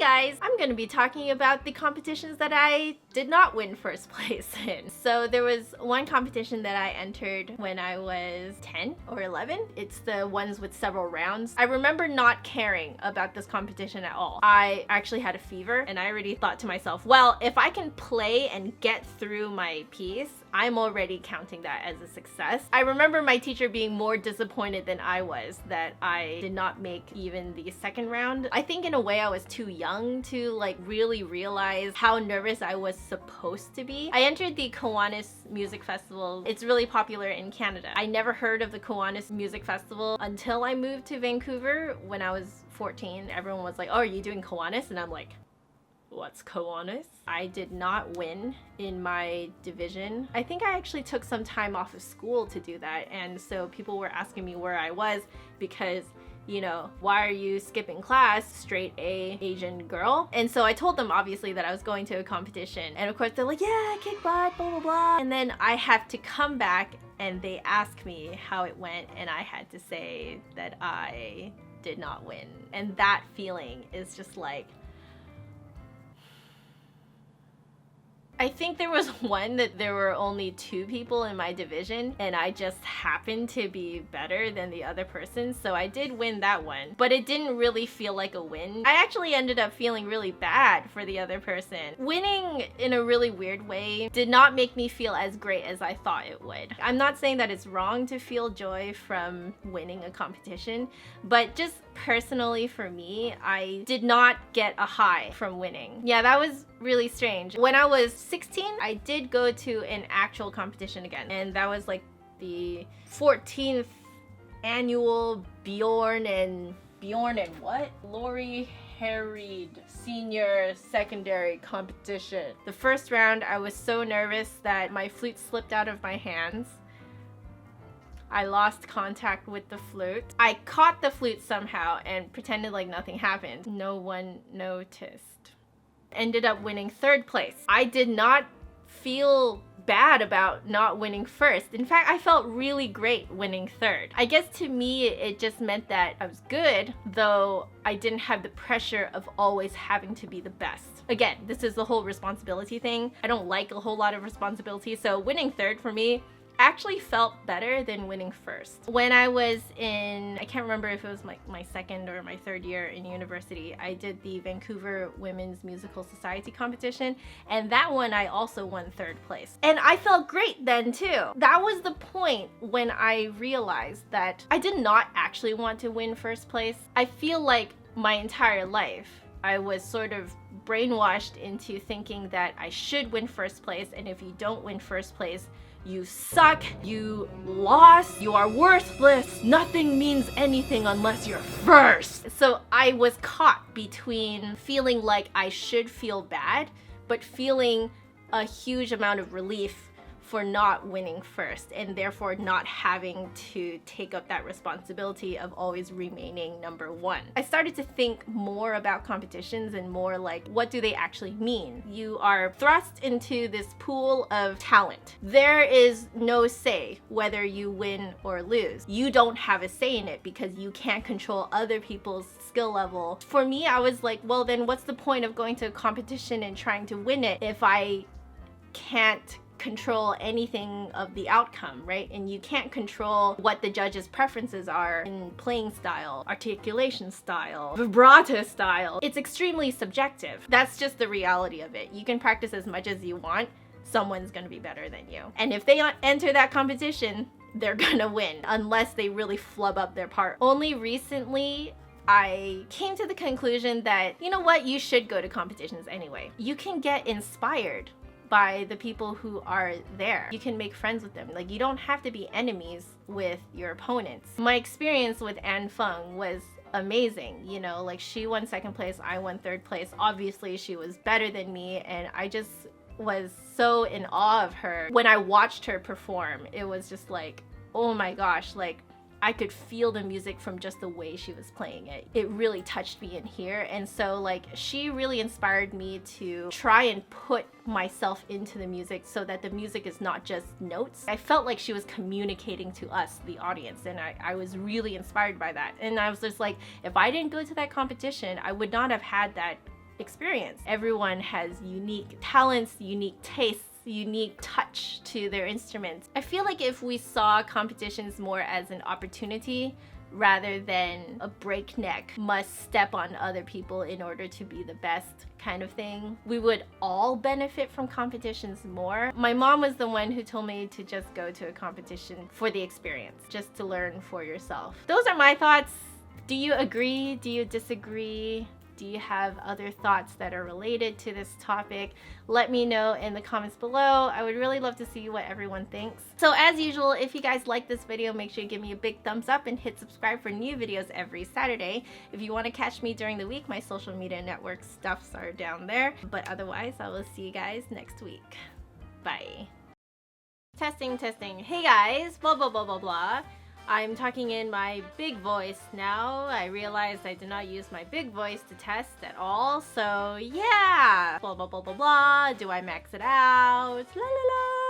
guys! I'm gonna be talking about the competitions that I did not win first place in. So there was one competition that I entered when I was 10 or 11. It's the ones with several rounds. I remember not caring about this competition at all. I actually had a fever and I already thought to myself, well, if I can play and get through my piece, I'm already counting that as a success. I remember my teacher being more disappointed than I was that I did not make even the second round. I think in a way I was too young to like really realize how nervous I was supposed to be. I entered the Kiwanis Music Festival. It's really popular in Canada. I never heard of the Kiwanis Music Festival until I moved to Vancouver when I was 14. Everyone was like, oh, are you doing Kiwanis? And I'm like, what's Kiwanis? I did not win in my division. I think I actually took some time off of school to do that, and so people were asking me where I was because, you know, why are you skipping class, straight A Asian girl? And so I told them obviously that I was going to a competition, and of course they're like, yeah, kick butt, blah blah blah. And then I have to come back and they ask me how it went, and I had to say that I did not win. And that feeling is just like, I think there was one that there were only 2 people in my division and I just happened to be better than the other person, so I did win that one, but it didn't really feel like a win. I actually ended up feeling really bad for the other person. Winning in a really weird way did not make me feel as great as I thought it would. I'm not saying that it's wrong to feel joy from winning a competition, but just personally for me, I did not get a high from winning. Yeah, that was really strange. When I was 16, I did go to an actual competition again, and that was like the 14th annual Bjorn and what? Laurie Harried Senior Secondary Competition. The first round, I was so nervous that my flute slipped out of my hands. I lost contact with the flute. I caught the flute somehow and pretended like nothing happened. No one noticed. Ended up winning 3rd place. I did not feel bad about not winning first. In fact, I felt really great winning 3rd. I guess to me, it just meant that I was good, though I didn't have the pressure of always having to be the best. Again, this is the whole responsibility thing. I don't like a whole lot of responsibility, so winning 3rd for me actually felt better than winning first. When I was in, I can't remember if it was my 2nd or my 3rd year in university, I did the Vancouver Women's Musical Society competition, and that one I also won 3rd place. And I felt great then too. That was the point when I realized that I did not actually want to win first place. I feel like my entire life I was sort of brainwashed into thinking that I should win first place, and if you don't win first place, you suck, you lost, you are worthless, nothing means anything unless you're first. So I was caught between feeling like I should feel bad, but feeling a huge amount of relief for not winning first, and therefore not having to take up that responsibility of always remaining number 1. I started to think more about competitions and more like, what do they actually mean? You are thrust into this pool of talent. There is no say whether you win or lose. You don't have a say in it because you can't control other people's skill level. For me, I was like, well, then what's the point of going to a competition and trying to win it if I can't control anything of the outcome, right? And you can't control what the judges' preferences are in playing style, articulation style, vibrato style. It's extremely subjective. That's just the reality of it. You can practice as much as you want, someone's gonna be better than you. And if they enter that competition, they're gonna win, unless they really flub up their part. Only recently, I came to the conclusion that, you know what, you should go to competitions anyway. You can get inspired by the people who are there. You can make friends with them. Like, you don't have to be enemies with your opponents. My experience with Anne Feng was amazing. You know, like, she won 2nd place, I won 3rd place. Obviously, she was better than me, and I just was so in awe of her. When I watched her perform, it was just like, oh my gosh, like, I could feel the music from just the way she was playing it. It really touched me in here. And so like, she really inspired me to try and put myself into the music so that the music is not just notes. I felt like she was communicating to us, the audience, and I was really inspired by that. And I was just like, if I didn't go to that competition, I would not have had that experience. Everyone has unique talents, unique tastes, unique touch to their instruments. I feel like if we saw competitions more as an opportunity rather than a breakneck must step on other people in order to be the best kind of thing, we would all benefit from competitions more. My mom was the one who told me to just go to a competition for the experience, just to learn for yourself. Those are my thoughts. Do you agree? Do you disagree? Do you have other thoughts that are related to this topic? Let me know in the comments below. I would really love to see what everyone thinks. So as usual, if you guys like this video, make sure you give me a big thumbs up and hit subscribe for new videos every Saturday. If you want to catch me during the week, my social media network stuffs are down there. But otherwise, I will see you guys next week. Bye. Testing, testing. Hey guys, blah, blah, blah, blah, blah. I'm talking in my big voice now. I realized I did not use my big voice to test at all, so yeah! Blah blah blah blah blah. Do I max it out? La la la!